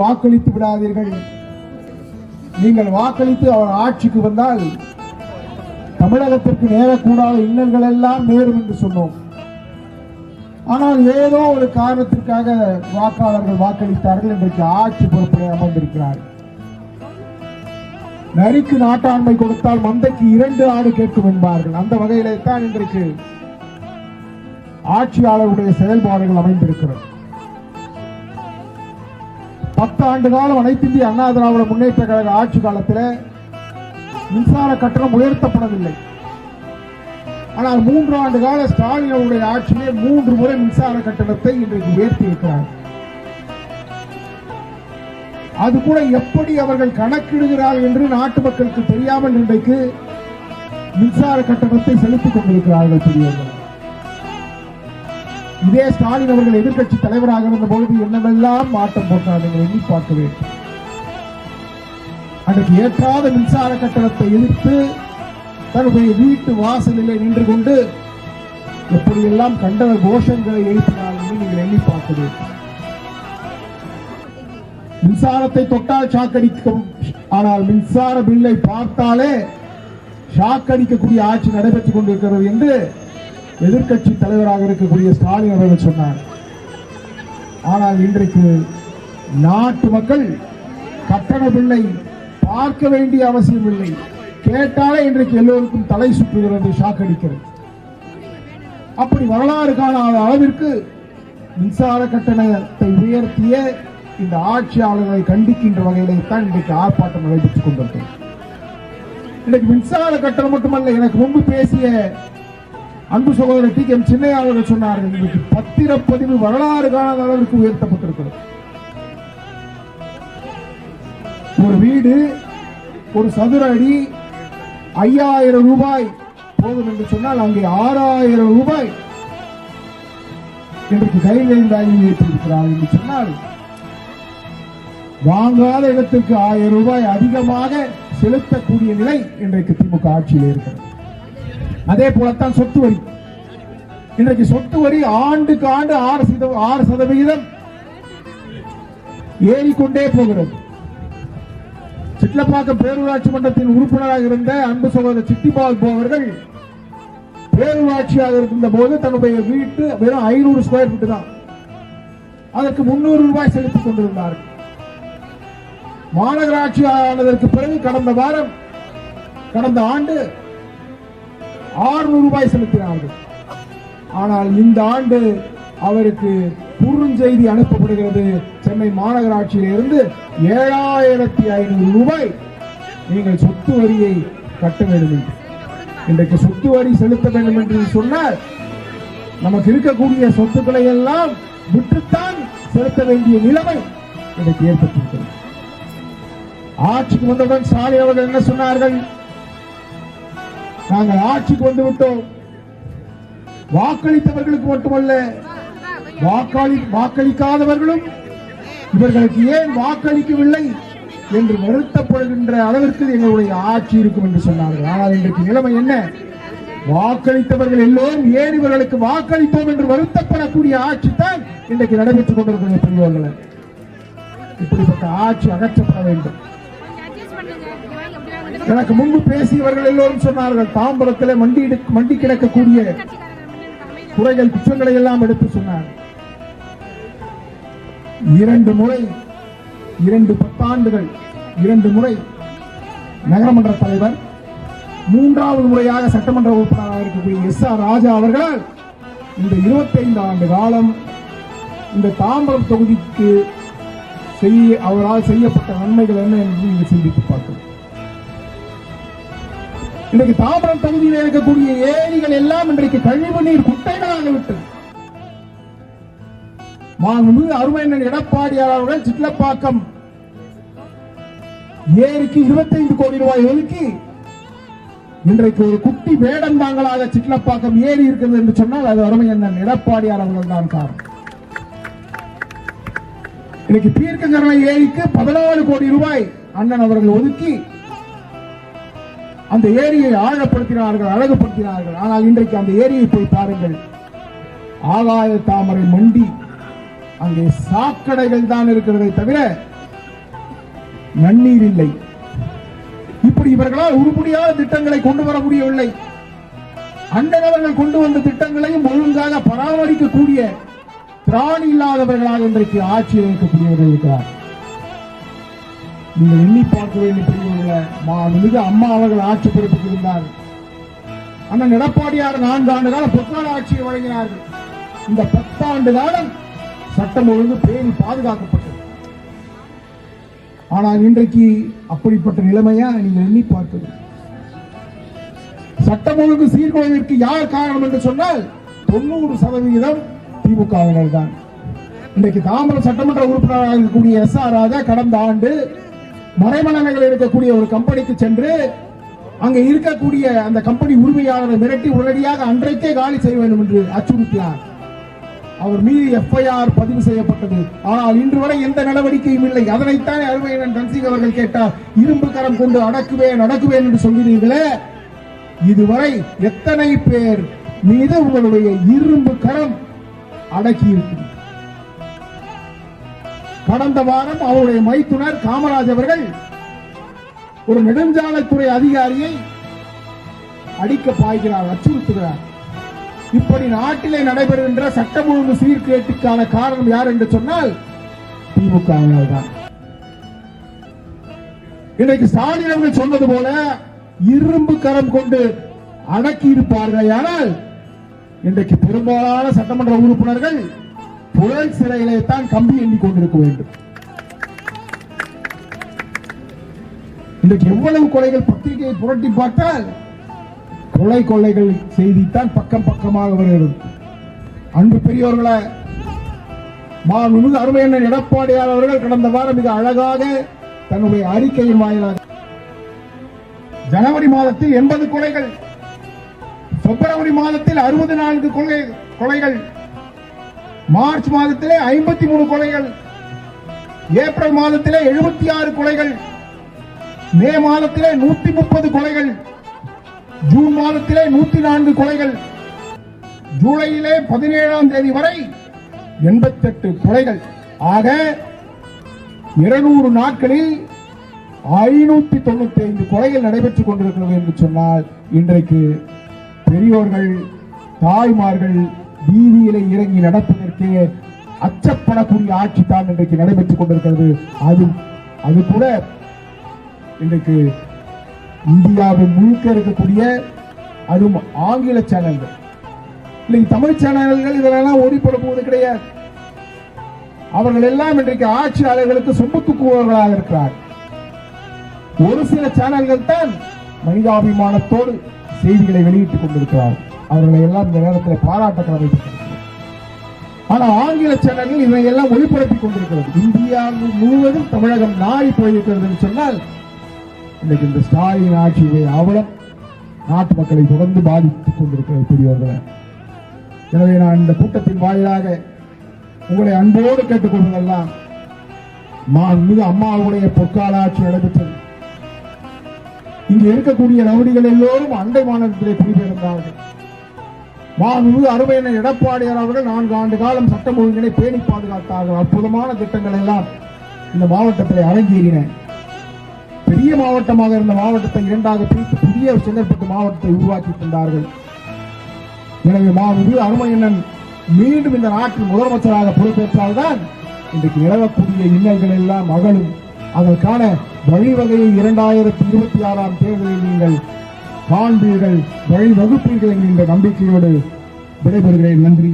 வாக்களித்து விடாதீர்கள். நீங்கள் வாக்களித்து அவர் ஆட்சிக்கு வந்தால் தமிழகத்திற்கு நேரக்கூடாத இன்னல்கள் எல்லாம் நேரும் என்று சொன்னோம். ஆனால் ஏதோ ஒரு காரணத்திற்காக வாக்காளர்கள் வாக்களித்தார்கள். இன்றைக்கு ஆட்சி பொறுப்பில் அமர்ந்திருக்கிறார்கள். நரிக்கு நாட்டாண்மை கொடுத்தால் மந்தைக்கு 2 ஆடு கேட்கும் என்பார்கள். அந்த வகையிலே தான் இன்றைக்கு ஆட்சியாளருடைய செயல்பாடுகள் அமைந்திருக்கிறது. 10 ஆண்டு காலம் அனைத்து இந்திய அண்ணா திராவிட முன்னேற்ற கழக ஆட்சி காலத்தில் மின்சார கட்டணம் உயர்த்தப்படவில்லை. ஆனால் 3 ஆண்டு கால ஸ்டாலின் அவருடைய ஆட்சியிலே 3 முறை மின்சார கட்டணத்தை இன்றைக்கு உயர்த்தி இருக்கிறார். அது கூட எப்படி அவர்கள் கணக்கிடுகிறார்கள் என்று நாட்டு மக்களுக்கு தெரியாமல் இன்றைக்கு மின்சார கட்டணத்தை செலுத்திக் கொண்டிருக்கிறார்கள். பெரியவர்கள், இதே ஸ்டாலின் அவர்கள் எதிர்கட்சி தலைவராக இருந்த பொழுது என்னவெல்லாம் மாற்றம் போட்டார் நீங்கள் எண்ணி பார்க்க வேண்டும். அன்றைக்கு ஏற்றாத மின்சார கட்டணத்தை எதிர்த்து தன்னுடைய வீட்டு வாசலிலே நின்று கொண்டு எப்படியெல்லாம் கண்டன கோஷங்களை எழுப்பினார் என்று நீங்கள் எண்ணி பார்க்க வேண்டும். மின்சாரத்தை தொட்டால் ஷாக்கடிக்கும், ஆனால் மின்சார பில்லை பார்த்தாலே ஷாக்கடிக்கக்கூடிய ஆட்சி நடைபெற்றுக் கொண்டிருக்கிறது என்று எதிர்கட்சி தலைவராக இருக்கக்கூடிய ஸ்டாலின் அவர்கள் சொன்னார். ஆனால் இன்றைக்கு நாட்டு மக்கள் கட்டண பில்லை பார்க்க வேண்டிய அவசியம் இல்லை. கேட்டாலே இன்றைக்கு எல்லோருக்கும் தலை சுற்றுகிறது, ஷாக் அடிக்கிறது. அப்படி வரலாறு காணாத அளவிற்கு மின்சார கட்டணத்தை உயர்த்திய இந்த ஆட்சியாளர்களை கண்டிக்கின்ற வகையிலே தான் இன்றைக்கு ஆர்ப்பாட்டம் நடைபெற்றுக் கொண்டிருக்கிறது. இன்றைக்கு மின்சார கட்டணம் மட்டுமல்ல, எனக்கு முன்பு பேசிய அன்பு சகோதரர் டி.கே. சின்னையா அவர்கள் சொன்னார்கள், இன்றைக்கு பத்திரப்பதிவு வரலாறு காணாத அளவிற்கு உயர்த்தப்பட்டிருக்கிறது. ஒரு வீடு ஒரு சதுர அடி 5000 ரூபாய் போதும் என்று சொன்னால் அங்கே 6000 ரூபாய் இன்றைக்கு கைட்லைன் வேல்யூ ஏற்றிருக்கிறார்கள் என்று சொன்னால் வாங்காத இடத்திற்கு 1000 ரூபாய் அதிகமாக செலுத்தக்கூடிய நிலை இன்றைக்கு திமுக ஆட்சியில் இருக்கிறது. அதே போலத்தான் சொத்து வரி. இன்றைக்கு சொத்து வரி ஆண்டுக்கு ஆண்டு 6% ஏறிக்கொண்டே போகிறது. சிட்லப்பாக்கம் பேரூராட்சி மன்றத்தின் உறுப்பினராக இருந்த அன்பு சகோதரர் சிட்டிபால் அவர்கள் பேரூராட்சியாக இருந்த போது தன்னுடைய வீட்டு வெறும் 500 ஸ்கொயர் ஃபீட் தான், அதற்கு 300 ரூபாய் செலுத்திக் கொண்டிருந்தார்கள். மாநகராட்சி ஆனதற்கு பிறகு கடந்த ஆண்டு 600 ரூபாய் செலுத்தினார்கள். ஆனால் இந்த ஆண்டு அவருக்கு குறுஞ்செய்தி அனுப்பப்படுகிறது, சென்னை மாநகராட்சியில் இருந்து 7500 ரூபாய் நீங்கள் சொத்து வரியை கட்ட வேண்டும் என்று. இன்றைக்கு சொத்து வரி செலுத்த வேண்டும் என்று சொன்னால் நமக்கு இருக்கக்கூடிய சொத்துக்களை எல்லாம் விட்டுத்தான் செலுத்த வேண்டிய நிலைமை இன்றைக்கு ஏற்பட்டிருக்கிறது. ஆட்சிக்கு வந்தவுடன் ஸ்டாலின் அவர்கள் என்ன சொன்னார்கள்? நாங்கள் ஆட்சிக்கு வந்து விட்டோம், வாக்களித்தவர்களுக்கு மட்டுமல்ல வாக்களிக்காதவர்களும் இவர்களுக்கு ஏன் வாக்களிக்கவில்லை என்று வருத்தப்படுகின்ற அளவிற்கு எங்களுடைய ஆட்சி இருக்கும் என்று சொன்னார்கள். ஆனால் இன்றைக்கு நிலைமை என்ன? வாக்களித்தவர்கள் எல்லோரும் ஏன் இவர்களுக்கு வாக்களித்தோம் என்று வருத்தப்படக்கூடிய ஆட்சி தான் இன்றைக்கு நடைபெற்றுக் கொண்டிருக்கிற பெரியவர்கள். இப்படிப்பட்ட ஆட்சி அகற்றப்பட வேண்டும். எனக்கு முன்பு பேசியவர்கள் எல்லோரும் சொன்னார்கள், தாம்பரத்தில் மண்டி கிடக்கக்கூடிய குறைகள் குற்றங்களை எல்லாம் எடுத்து சொன்னார். 2 முறை 2 பத்தாண்டுகள் 2 முறை நகரமன்ற தலைவர், 3வது முறையாக சட்டமன்ற உறுப்பினராக இருக்கக்கூடிய எஸ்.ஆர். ராஜா அவர்களால் இந்த 25 ஆண்டு காலம் இந்த தாம்பரம் தொகுதிக்கு அவரால் செய்யப்பட்ட நன்மைகள் என்ன என்று நீங்கள் சிந்தித்து பார்க்கலாம். இன்றைக்கு தாம்பரம் தொகுதியில் இருக்கக்கூடிய ஏரிகள் எல்லாம் இன்றைக்கு கழிவு நீர் குட்டைகளாக விட்டது. மாண்புமிகு அருமையண்ணன் எடப்பாடியார் அவர்கள் சிட்லப்பாக்கம் ஏரிக்கு 25 கோடி ரூபாய் ஒதுக்கி இன்றைக்கு ஒரு குட்டி வேடந்தாங்களாக சிட்லப்பாக்கம் ஏரி இருக்கிறது என்று சொன்னால் அது அருமையண்ணன் எடப்பாடியார் அவர்கள் தான் காரணம். இன்னைக்கு தீர்க்கங்கரணை ஏரிக்கு 14 கோடி ரூபாய் அண்ணன் அவர்கள் ஒதுக்கி அந்த ஏரியை ஆழப்படுத்தினார்கள், அழகுபடுத்தினார்கள். ஆனால் இன்றைக்கு அந்த ஏரியை போய் பாருங்கள், ஆகாய தாமரை மண்டி, அங்கே சாக்கடைகள் தான் இருக்கிறதை தவிர நன்னீர் இல்லை. இப்படி இவர்களால் உருப்படியான திட்டங்களை கொண்டு வர முடியவில்லை. அண்டனவர்கள் கொண்டு வந்த திட்டங்களையும் ஒழுங்காக பராமரிக்கக்கூடிய திராணி இல்லாதவர்களாக இன்றைக்கு ஆட்சியில் இருக்கக்கூடியவர்கள் இருக்கிறார். நீங்கள் எண்ணி பார்க்க வேண்டிய பெரியவர்கள அம்மா அவர்கள் ஆட்சி பொறுப்புக்கு இருந்தார். அண்ணன் எடப்பாடியார் 4 ஆண்டு காலம் பொற்கால ஆட்சியை வழங்கினார்கள். இந்த 10 ஆண்டு காலம் சட்டம் ஒழுங்கு பேணி பாதுகாக்கப்பட்டது. ஆனால் இன்றைக்கு அப்படிப்பட்ட நிலைமையா நீங்கள் எண்ணி பார்க்க சட்டம் ஒழுங்கு சீர்குலைவிற்கு யார் காரணம் என்று சொன்னால் 90% திமுகவினர் தான். இன்றைக்கு தாம்பரம் சட்டமன்ற உறுப்பினராக இருக்கக்கூடிய SR ராஜா கடந்த ஆண்டு மறைமலங்கள் இருக்கக்கூடிய ஒரு கம்பெனிக்கு சென்று அங்க இருக்கக்கூடிய அந்த கம்பெனி உரிமையாளரை மிரட்டி உடனடியாக அன்றைக்கே காலி செய்ய வேண்டும் என்று அச்சுறுத்தினார். அவர் மீது FIR பதிவு செய்யப்பட்டது. ஆனால் இன்று வரை எந்த நடவடிக்கையும் இல்லை. அதனைத்தான் அருமையன் தன்சிங் அவர்கள் கேட்டார், இரும்பு கரம் கொண்டு அடக்குவேன் என்று சொல்கிறீர்களே, இதுவரை எத்தனை பேர் மீது உங்களுடைய இரும்பு கரம் அடக்கி இருக்கு? கடந்த வாரம் அவருடைய மைத்துனர் காமராஜ் அவர்கள் ஒரு நெடுஞ்சாலைத்துறை அதிகாரியை அடிக்க பாய்கிறார், அச்சுறுத்துகிறார். இப்படி நாட்டிலே நடைபெறுகின்ற சட்டம் ஒழுங்கு சீர்கேட்டுக்கான காரணம் யார் என்று சொன்னால் திமுகவினர் தான். இன்றைக்கு ஸ்டாலின் அவர்கள் சொன்னது போல இரும்பு கரம் கொண்டு அடக்கி இருப்பார்கள். ஆனால் இன்றைக்கு பெரும்பாலான சட்டமன்ற உறுப்பினர்கள் புழல் சிறையிலே தான் கம்பி எண்ணிக் கொண்டிருக்க வேண்டும். இன்றைக்கு எவ்வளவு கொலைகள் பத்திரிகையை புரட்டி பார்த்தால் கொள்ளைகள் செய்தித்தான் பக்கம் பக்கமாக வருகிறது. அன்பு பெரியோர்களே, மாண்புமிகு அருமையண்ணன் எடப்பாடியார் அவர்கள் கடந்த வாரம் மிக அழகாக தன்னுடைய அறிக்கையின் வாயிலாக ஜனவரி மாதத்தில் 80 கொலைகள், பிப்ரவரி மாதத்தில் 64 கொலைகள், மார்ச் மாதத்திலே 53 கொலைகள், ஏப்ரல் மாதத்திலே 76 கொலைகள், மே மாதத்திலே 130 கொலைகள், ஜூன் மாதத்திலே 104 கொலைகள், ஜூலையிலே 17ஆம் தேதி வரை 88 கொலைகள். ஆக 200 நாட்களில் 595 கொலைகள் நடைபெற்றுக் கொண்டிருக்கிறது என்று சொன்னால் இன்றைக்கு பெரியோர்கள் தாய்மார்கள் வீதியிலே இறங்கி நடப்பதற்கு அச்சப்படக்கூடிய ஆட்சி தான் இன்றைக்கு நடைபெற்றுக் கொண்டிருக்கிறது. அது கூட இன்றைக்கு இந்தியாவில் முழுக்க இருக்கக்கூடிய அதுவும் ஆங்கில சேனல்கள், இல்லை தமிழ் சேனல்கள் இதெல்லாம் ஓடிப்பட கிடையாது. அவர்கள் எல்லாம் இன்றைக்கு ஆட்சியாளர்களுக்கு சொம்பு தூக்குபவர்களாக இருக்கிறார். ஒரு சில சேனல்கள் தான் மனிதாபிமானத்தோடு செய்திகளை வெளியிட்டுக் கொண்டிருக்கிறார். அவர்களை எல்லாம் இந்த நேரத்தில் பாராட்ட கடமைப்பட்டிருக்கிறார். ஆனால் ஆங்கில சேனல்கள் இவையெல்லாம் ஒளிபரப்பிக் கொண்டிருக்கிறது. இந்தியா முழுவதும் தமிழகம் நாடி போயிருக்கிறது என்று சொன்னால் இன்னைக்கு இந்த ஸ்டாலின் ஆட்சியுடைய அவலம் நாட்டு மக்களை தொடர்ந்து பாதித்துக் கொண்டிருக்கிறது பெரியவர்களே. எனவே நான் இந்த கூட்டத்தின் வாயிலாக உங்களை அன்போடு கேட்டுக்கொள்வதெல்லாம், மாண்புமிகு அம்மாவுடைய பொற்கால ஆட்சி நடைபெற்றது. இங்கு இருக்கக்கூடிய ரவுடிகள் எல்லோரும் அண்டை மாநிலத்திலே குடிபெயர்ந்தார்கள். மாண்புமிகு அருமையண்ணன் எடப்பாடியார் அவர்கள் 4 ஆண்டு காலம் சட்டம் ஒழுங்கினை பேணி பாதுகாத்தார்கள். அற்புதமான திட்டங்கள் எல்லாம் இந்த மாவட்டத்திலே அரங்கேறின. பெரிய மாவட்டமாக இருந்த மாவட்டத்தை 2ஆக பிரித்து புதிய செங்கல்பட்டு மாவட்டத்தை உருவாக்கி தந்தார்கள். எனவே மாண்புமிகு அருமையண்ணன் மீண்டும் இந்த நாட்டில் முதலமைச்சராக பொறுப்பேற்றால்தான் இன்றைக்கு நிலவக்கூடிய இன்னல்கள் எல்லாம் அகலும். அதற்கான வழிவகையை 2026ஆம் தேர்தலில் நீங்கள் காண்பீர்கள், வழிவகுப்பீர்கள் என்கின்ற நம்பிக்கையோடு விடைபெறுகிறேன். நன்றி.